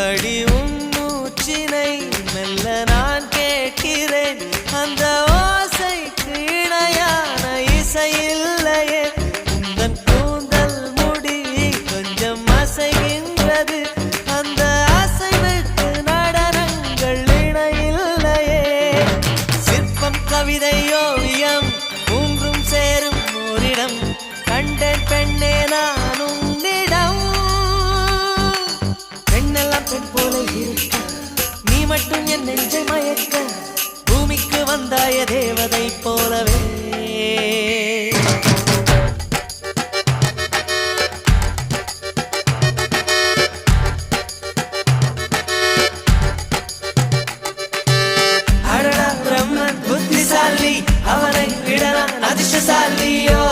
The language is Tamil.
அடி உன் மூச்சினை மெல்ல நான் கேட்கிறேன் அந்த ஓசைக்கு இணையான இசை இல்லையே உந்தன் கூந்தல் முடி கொஞ்சம் அசைகின்றது அந்த அசைவுக்கு நடனங்கள் இணையில்லையே சிற்பம் கவிதை ஓவியம் மூன்றும் சேரும் ஓரிடம் கண்டேன் பெண்ணே நான் உன்னிடம் பெண்ணெல்லாம் பெண் போல இருக்க நீ மட்டும் என் நெஞ்சை மயக்க பூமிக்கு வந்தாய தேவதை போலவே அடடா பிரம்மன் புத்திசாலி அவனை விட நான் அதிர்ஷ்டசாலியோ